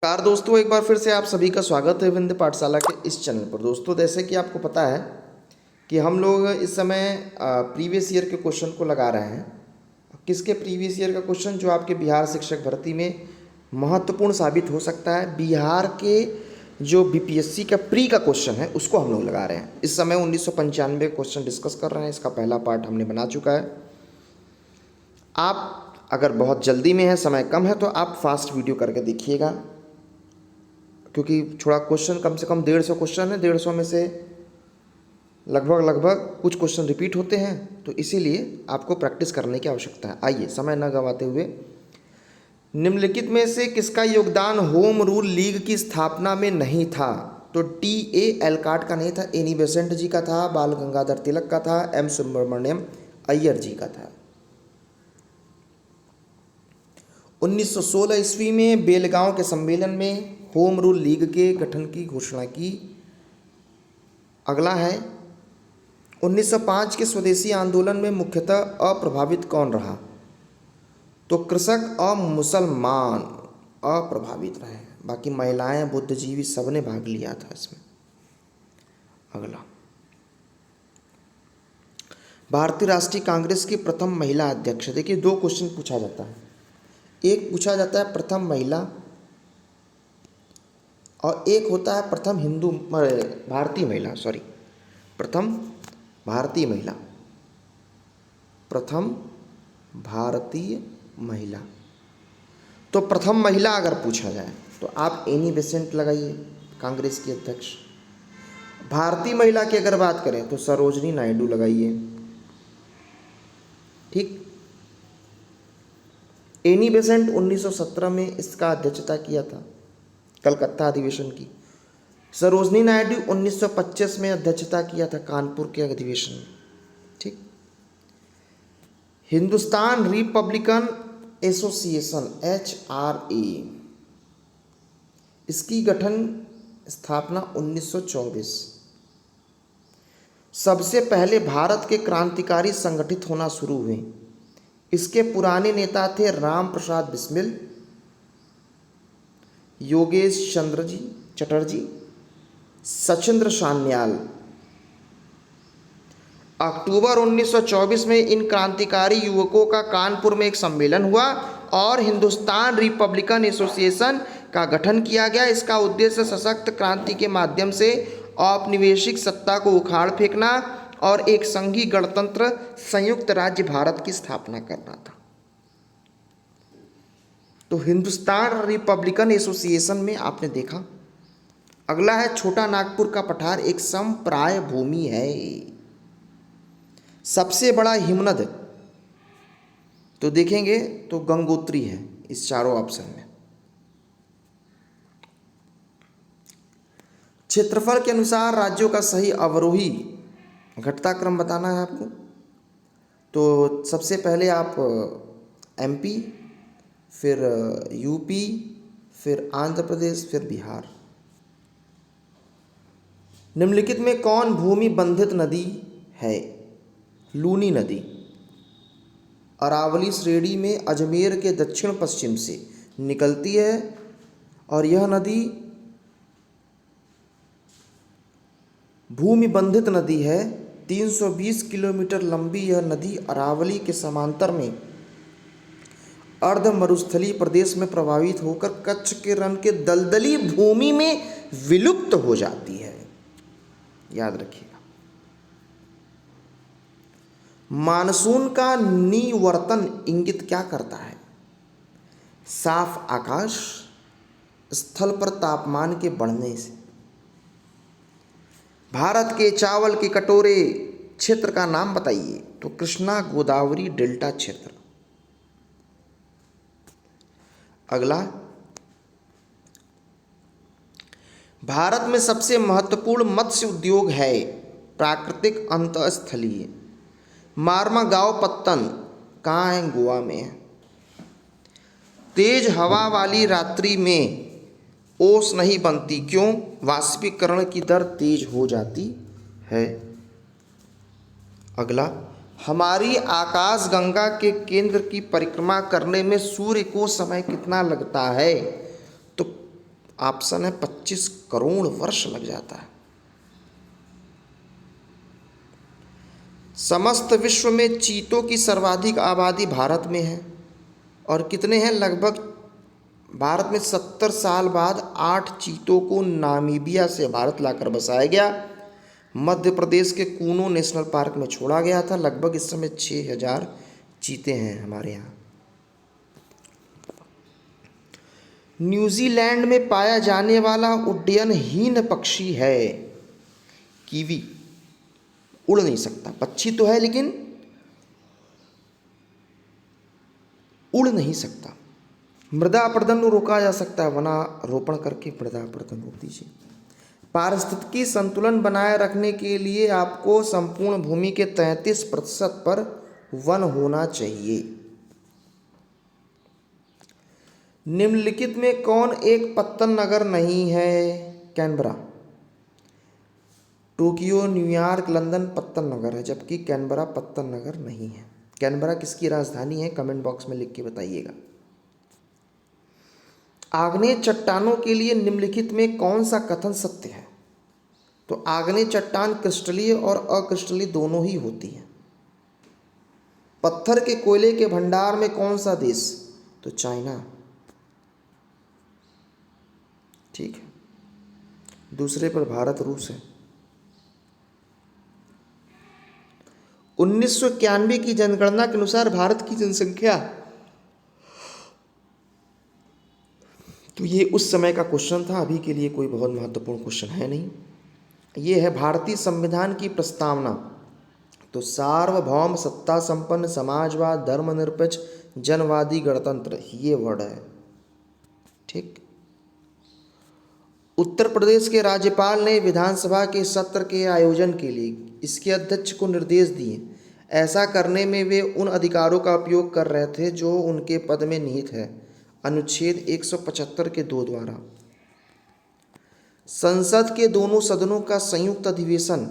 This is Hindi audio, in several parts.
नमस्कार दोस्तों, एक बार फिर से आप सभी का स्वागत है विंध्य पाठशाला के इस चैनल पर। दोस्तों, जैसे कि आपको पता है कि हम लोग इस समय प्रीवियस ईयर के क्वेश्चन को लगा रहे हैं। किसके प्रीवियस ईयर का क्वेश्चन? जो आपके बिहार शिक्षक भर्ती में महत्वपूर्ण साबित हो सकता है। बिहार के जो बीपीएससी का प्री का क्वेश्चन है उसको हम लोग लगा रहे हैं। इस समय 1995 क्वेश्चन डिस्कस कर रहे हैं। इसका पहला पार्ट हमने बना चुका है। आप अगर बहुत जल्दी में है, समय कम है, तो आप फास्ट वीडियो करके देखिएगा, क्योंकि थोड़ा क्वेश्चन कम से कम 150 क्वेश्चन है। 150 में से लगभग कुछ क्वेश्चन रिपीट होते हैं, तो इसीलिए आपको प्रैक्टिस करने की आवश्यकता है। आइए समय न गंवाते हुए, निम्नलिखित में से किसका योगदान होम रूल लीग की स्थापना में नहीं था? तो टी.ए. एलकाट का नहीं था, एनी बेसेंट जी का था, बाल गंगाधर तिलक का था, एम सुब्रमण्यम अय्यर जी का था। 1916 ईस्वी में बेलगांव के सम्मेलन में होम रूल लीग के गठन की घोषणा की। अगला है 1905 के स्वदेशी आंदोलन में मुख्यतः अप्रभावित कौन रहा? तो कृषक और मुसलमान अप्रभावित रहे, बाकी महिलाएं, बुद्धिजीवी सबने भाग लिया था इसमें। अगला, भारतीय राष्ट्रीय कांग्रेस की प्रथम महिला अध्यक्ष। देखिए, दो क्वेश्चन पूछा जाता है। एक पूछा जाता है प्रथम महिला, और एक होता है प्रथम भारतीय महिला। प्रथम भारतीय महिला, प्रथम भारतीय महिला। तो प्रथम महिला अगर पूछा जाए तो आप एनी बेसेंट लगाइए, कांग्रेस की अध्यक्ष। भारतीय महिला की अगर बात करें तो सरोजनी नायडू लगाइए। ठीक। एनी बेसेंट 1917 में इसका अध्यक्षता किया था, कलकत्ता अधिवेशन की। सरोजनी नायडू 1925 में अध्यक्षता किया था कानपुर के अधिवेशन में। ठीक। हिंदुस्तान रिपब्लिकन एसोसिएशन HRA, इसकी गठन स्थापना 1924। सबसे पहले भारत के क्रांतिकारी संगठित होना शुरू हुए। इसके पुराने नेता थे राम प्रसाद बिस्मिल, योगेश चंद्र चटर्जी, सचिंद्र सान्याल। अक्टूबर 1924 में इन क्रांतिकारी युवकों का कानपुर में एक सम्मेलन हुआ और हिंदुस्तान रिपब्लिकन एसोसिएशन का गठन किया गया। इसका उद्देश्य सशक्त क्रांति के माध्यम से औपनिवेशिक सत्ता को उखाड़ फेंकना और एक संघीय गणतंत्र संयुक्त राज्य भारत की स्थापना करना था। तो हिंदुस्तान रिपब्लिकन एसोसिएशन में आपने देखा। अगला है छोटा नागपुर का पठार एक समप्राय भूमि है। सबसे बड़ा हिमनद तो देखेंगे तो गंगोत्री है इस चारों ऑप्शन में। क्षेत्रफल के अनुसार राज्यों का सही अवरोही घटता क्रम बताना है आपको। तो सबसे पहले आप MP, फिर UP, फिर आंध्र प्रदेश, फिर बिहार। निम्नलिखित में कौन भूमि बंधित नदी है? लूनी नदी अरावली श्रेणी में अजमेर के दक्षिण पश्चिम से निकलती है और यह नदी भूमि बंधित नदी है। 320 किलोमीटर लंबी यह नदी अरावली के समांतर में अर्ध मरुस्थलीय प्रदेश में प्रवाहित होकर कच्छ के रण के दलदली भूमि में विलुप्त हो जाती है। याद रखिएगा। मानसून का निवर्तन इंगित क्या करता है? साफ आकाश, स्थल पर तापमान के बढ़ने से। भारत के चावल के कटोरे क्षेत्र का नाम बताइए। तो कृष्णा गोदावरी डेल्टा क्षेत्र। अगला, भारत में सबसे महत्वपूर्ण मत्स्य उद्योग है प्राकृतिक अंतःस्थलीय। मार्मागांव पत्तन कहाँ है? गोवा में है। तेज हवा वाली रात्रि में ओस नहीं बनती, क्यों? वाष्पीकरण की दर तेज हो जाती है। अगला, हमारी आकाशगंगा के केंद्र की परिक्रमा करने में सूर्य को समय कितना लगता है? तो ऑप्शन है 25 करोड़ वर्ष लग जाता है। समस्त विश्व में चीतों की सर्वाधिक आबादी भारत में है और कितने हैं? लगभग भारत में 70 साल बाद 8 चीतों को नामीबिया से भारत लाकर बसाया गया। मध्य प्रदेश के कूनो नेशनल पार्क में छोड़ा गया था। लगभग इस समय 6000 चीते हैं हमारे यहाँ। न्यूजीलैंड में पाया जाने वाला उड्डयनहीन पक्षी है कीवी। उड़ नहीं सकता, पक्षी तो है लेकिन उड़ नहीं सकता। मृदा अपरदन को रोका जा सकता है, वनारोपण करके मृदा अपरदन रोक दीजिए। पारिस्थितिकी संतुलन बनाए रखने के लिए आपको संपूर्ण भूमि के 33% पर वन होना चाहिए। निम्नलिखित में कौन एक पत्तन नगर नहीं है? कैनबरा। टोक्यो, न्यूयॉर्क, लंदन पत्तन नगर है, जबकि कैनबरा पत्तन नगर नहीं है। कैनबरा किसकी राजधानी है? कमेंट बॉक्स में लिख के बताइएगा। आग्नेय चट्टानों के लिए निम्नलिखित में कौन सा कथन सत्य है? तो आग्नेय चट्टान क्रिस्टलीय और अक्रिस्टलीय दोनों ही होती है। पत्थर के कोयले के भंडार में कौन सा देश? तो चाइना। ठीक है, दूसरे पर भारत, रूस है। 1991 की जनगणना के अनुसार भारत की जनसंख्या, तो ये उस समय का क्वेश्चन था, अभी के लिए कोई बहुत महत्वपूर्ण क्वेश्चन है नहीं। ये है भारतीय संविधान की प्रस्तावना। तो सार्वभौम, सत्ता संपन्न, समाजवाद, धर्मनिरपेक्ष, जनवादी, गणतंत्र, ये वर्ड है। ठीक। उत्तर प्रदेश के राज्यपाल ने विधानसभा के सत्र के आयोजन के लिए इसके अध्यक्ष को निर्देश दिए। ऐसा करने में वे उन अधिकारों का उपयोग कर रहे थे जो उनके पद में निहित है, अनुच्छेद 175 के 2 द्वारा। संसद के दोनों सदनों का संयुक्त अधिवेशन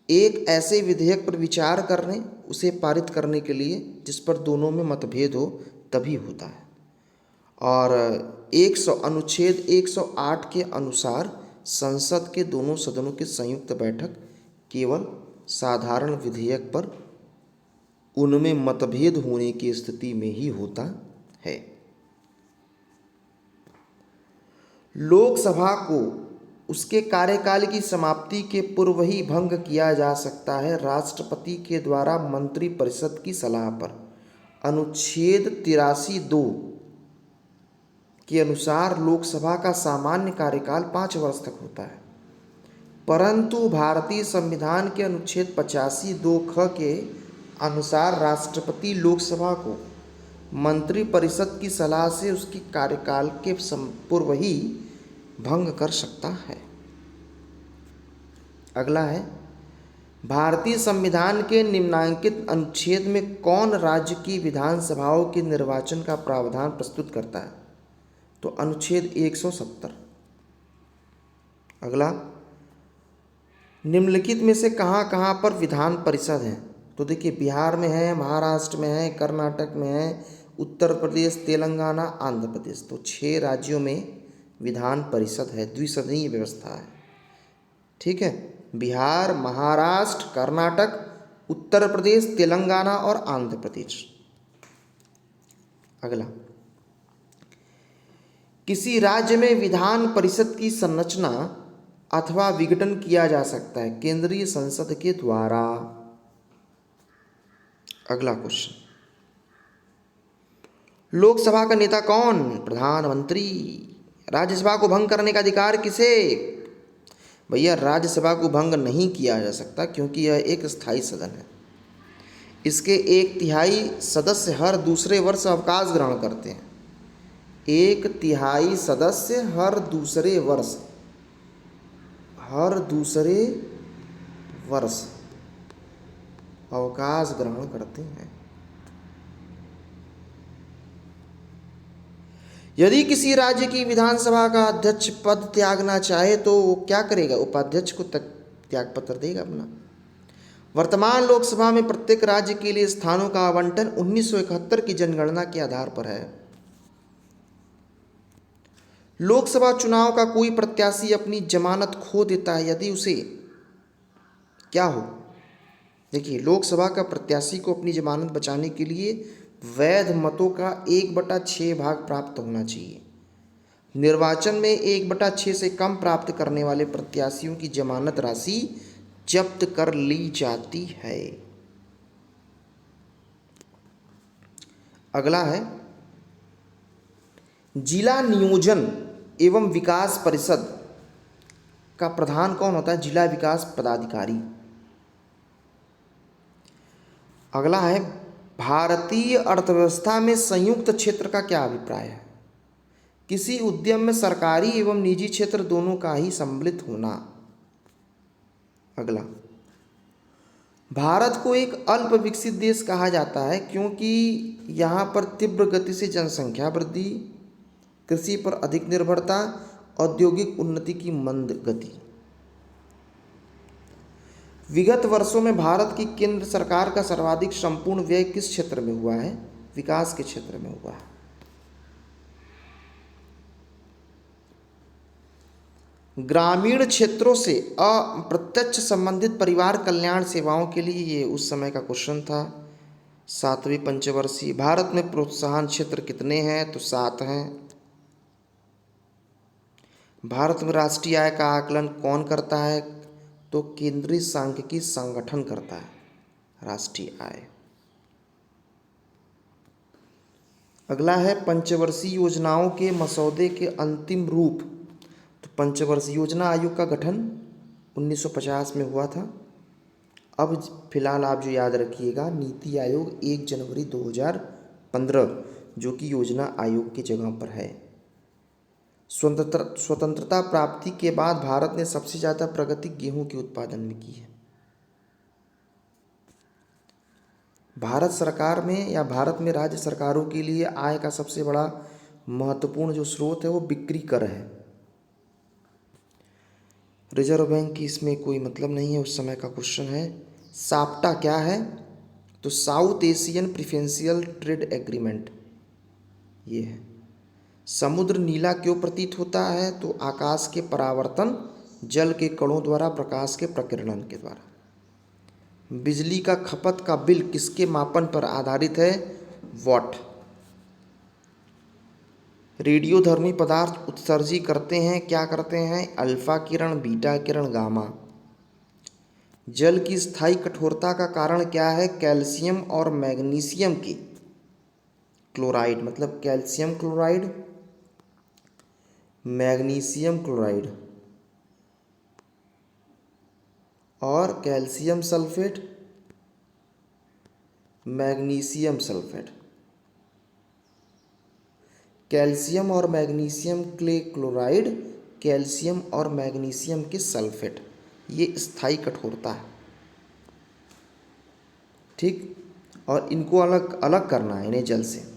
एक ऐसे विधेयक पर विचार करने, उसे पारित करने के लिए जिस पर दोनों में मतभेद हो तभी होता है। और अनुच्छेद 108 के अनुसार संसद के दोनों सदनों की संयुक्त बैठक केवल साधारण विधेयक पर उनमें मतभेद होने की स्थिति में ही होता है। लोकसभा को उसके कार्यकाल की समाप्ति के पूर्व ही भंग किया जा सकता है राष्ट्रपति के द्वारा मंत्रिपरिषद की सलाह पर। अनुच्छेद 83(2) के अनुसार लोकसभा का सामान्य कार्यकाल 5 वर्ष तक होता है, परंतु भारतीय संविधान के अनुच्छेद 85(2) के अनुसार राष्ट्रपति लोकसभा को मंत्रिपरिषद की सलाह से उसकी कार्यकाल के पूर्व ही भंग कर सकता है। अगला है, भारतीय संविधान के निम्नांकित अनुच्छेद में कौन राज्य की विधानसभाओं के निर्वाचन का प्रावधान प्रस्तुत करता है? तो अनुच्छेद 170। अगला, निम्नलिखित में से कहाँ कहाँ पर विधान परिषद है? तो देखिए, बिहार में है, महाराष्ट्र में है, कर्नाटक में है, उत्तर प्रदेश, तेलंगाना, आंध्र प्रदेश। तो 6 राज्यों में विधान परिषद है, द्विसदनीय व्यवस्था है। ठीक है, बिहार, महाराष्ट्र, कर्नाटक, उत्तर प्रदेश, तेलंगाना और आंध्र प्रदेश। अगला, किसी राज्य में विधान परिषद की संरचना अथवा विघटन किया जा सकता है केंद्रीय संसद के द्वारा। अगला क्वेश्चन, लोकसभा का नेता कौन? प्रधानमंत्री। राज्यसभा को भंग करने का अधिकार किसे? भैया, राज्यसभा को भंग नहीं किया जा सकता क्योंकि यह एक स्थायी सदन है। इसके 1/3 सदस्य हर दूसरे वर्ष अवकाश ग्रहण करते हैं। 1/3 सदस्य हर दूसरे वर्ष अवकाश ग्रहण करते हैं। यदि किसी राज्य की विधानसभा का अध्यक्ष पद त्यागना चाहे तो वो क्या करेगा? उपाध्यक्ष को त्याग पत्र देगा अपना। वर्तमान लोकसभा में प्रत्येक राज्य के लिए स्थानों का आवंटन 1971 की जनगणना के आधार पर है। लोकसभा चुनाव का कोई प्रत्याशी अपनी जमानत खो देता है यदि उसे क्या हो। देखिए, लोकसभा का प्रत्याशी को अपनी जमानत बचाने के लिए वैध मतों का 1/6 भाग प्राप्त होना चाहिए। निर्वाचन में 1/6 से कम प्राप्त करने वाले प्रत्याशियों की जमानत राशि जब्त कर ली जाती है। अगला है जिला नियोजन एवं विकास परिषद का प्रधान कौन होता है? जिला विकास पदाधिकारी। अगला है भारतीय अर्थव्यवस्था में संयुक्त क्षेत्र का क्या अभिप्राय है? किसी उद्यम में सरकारी एवं निजी क्षेत्र दोनों का ही सम्मिलित होना। अगला, भारत को एक अल्प विकसित देश कहा जाता है क्योंकि यहाँ पर तीव्र गति से जनसंख्या वृद्धि, कृषि पर अधिक निर्भरता, औद्योगिक उन्नति की मंद गति। विगत वर्षों में भारत की केंद्र सरकार का सर्वाधिक संपूर्ण व्यय किस क्षेत्र में हुआ है? विकास के क्षेत्र में हुआ है। ग्रामीण क्षेत्रों से अप्रत्यक्ष संबंधित परिवार कल्याण सेवाओं के लिए, ये उस समय का क्वेश्चन था 7वीं पंचवर्षीय। भारत में प्रोत्साहन क्षेत्र कितने हैं? तो 7 हैं। भारत में राष्ट्रीय आय का आकलन कौन करता है? तो केंद्रीय सांख्यिकी संगठन करता है राष्ट्रीय आय। अगला है पंचवर्षीय योजनाओं के मसौदे के अंतिम रूप। तो पंचवर्षीय योजना आयोग का गठन 1950 में हुआ था। अब फिलहाल आप जो याद रखिएगा, नीति आयोग 1 जनवरी 2015 जो कि योजना आयोग की जगह पर है। स्वतंत्रता प्राप्ति के बाद भारत ने सबसे ज़्यादा प्रगति गेहूं के उत्पादन में की है। भारत सरकार में या भारत में राज्य सरकारों के लिए आय का सबसे बड़ा महत्वपूर्ण जो स्रोत है वो बिक्री कर है। रिजर्व बैंक की इसमें कोई मतलब नहीं है, उस समय का क्वेश्चन है। साप्टा क्या है? तो south Asian preferential trade agreement ये है। समुद्र नीला क्यों प्रतीत होता है? तो आकाश के परावर्तन, जल के कणों द्वारा प्रकाश के प्रकीर्णन के द्वारा। बिजली का खपत का बिल किसके मापन पर आधारित है? वॉट। रेडियोधर्मी पदार्थ उत्सर्जित करते हैं, क्या करते हैं? अल्फा किरण, बीटा किरण, गामा। जल की स्थायी कठोरता का कारण क्या है? कैल्शियम और मैग्नीशियम की क्लोराइड, मतलब कैल्शियम क्लोराइड, मैग्नीशियम क्लोराइड और calcium sulphate, magnesium sulphate. Calcium और मैग्नीशियम के क्लोराइड, कैल्शियम और मैग्नीशियम के सल्फेट, ये स्थायी कठोरता है। ठीक, और इनको अलग अलग करना है इन्हें जल से।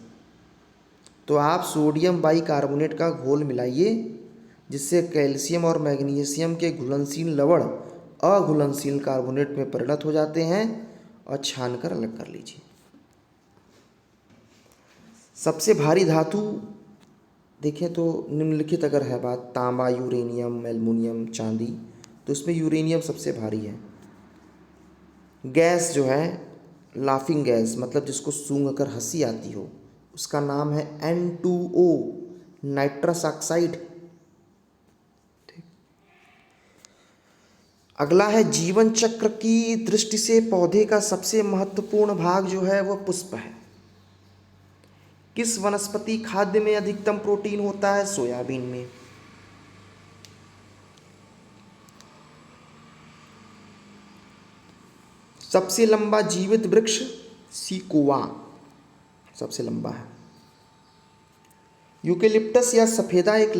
तो आप सोडियम बाइकार्बोनेट का घोल मिलाइए जिससे कैल्शियम और मैग्नीशियम के घुलनशील लवण अघुलनशील कार्बोनेट में परिणत हो जाते हैं और छानकर अलग कर लीजिए। सबसे भारी धातु देखें तो निम्नलिखित अगर है बात, तांबा, यूरेनियम, एल्युमिनियम, चांदी, तो उसमें यूरेनियम सबसे भारी है। गैस जो है लाफिंग गैस, मतलब जिसको सूंघ कर हंसी आती हो, उसका नाम है N2O, नाइट्रस ऑक्साइड। अगला है जीवन चक्र की दृष्टि से पौधे का सबसे महत्वपूर्ण भाग जो है वह पुष्प है। किस वनस्पति खाद्य में अधिकतम प्रोटीन होता है? सोयाबीन में। सबसे लंबा जीवित वृक्ष सिकोआ सबसे लंबा है। यूकेलिप्टस या सफेदा एक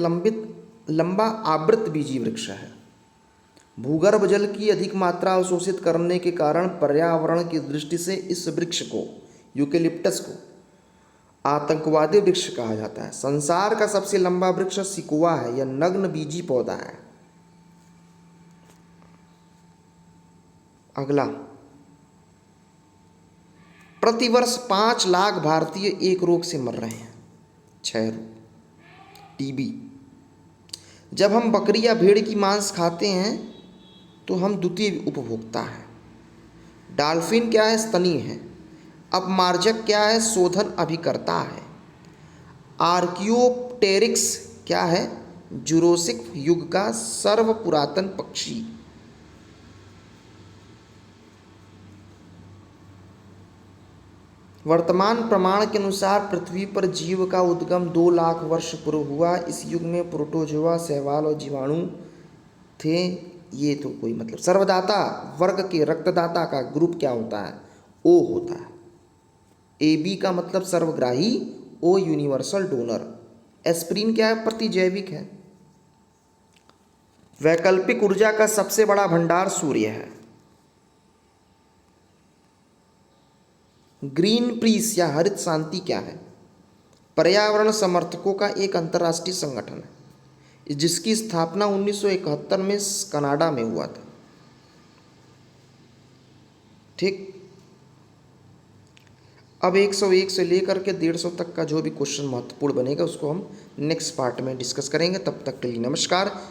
लंबा आवृत बीजी वृक्ष है। भूगर्भ जल की अधिक मात्रा अवशोषित करने के कारण पर्यावरण की दृष्टि से इस वृक्ष को, यूकेलिप्टस को, आतंकवादी वृक्ष कहा जाता है। संसार का सबसे लंबा वृक्ष सिकोआ है, यह नग्न बीजी पौधा है। अगला, प्रतिवर्ष 5 लाख भारतीय एक रोग से मर रहे हैं। 6 रोग। टीबी, जब हम बकरी या भेड़ की मांस खाते हैं तो हम द्वितीय उपभोक्ता हैं। डॉल्फिन क्या है? स्तनी है। अपमार्जक क्या है? शोधन अभिकर्ता है। आर्कियोप्टेरिक्स क्या है? जुरासिक युग का सर्व पुरातन पक्षी। वर्तमान प्रमाण के अनुसार पृथ्वी पर जीव का उद्गम 2 लाख वर्ष पूर्व हुआ। इस युग में प्रोटोजोआ, शैवाल और जीवाणु थे। ये तो कोई मतलब। सर्वदाता वर्ग के रक्तदाता का ग्रुप क्या होता है? ओ होता है। AB का मतलब सर्वग्राही, O यूनिवर्सल डोनर। एस्पिरिन क्या है? प्रतिजैविक है। वैकल्पिक ऊर्जा का सबसे बड़ा भंडार सूर्य है। ग्रीन पीस या हरित शांति क्या है? पर्यावरण समर्थकों का एक अंतर्राष्ट्रीय संगठन है जिसकी स्थापना 1971 में कनाडा में हुआ था। ठीक। अब 101 से लेकर के 150 तक का जो भी क्वेश्चन महत्वपूर्ण बनेगा उसको हम नेक्स्ट पार्ट में डिस्कस करेंगे। तब तक के लिए नमस्कार।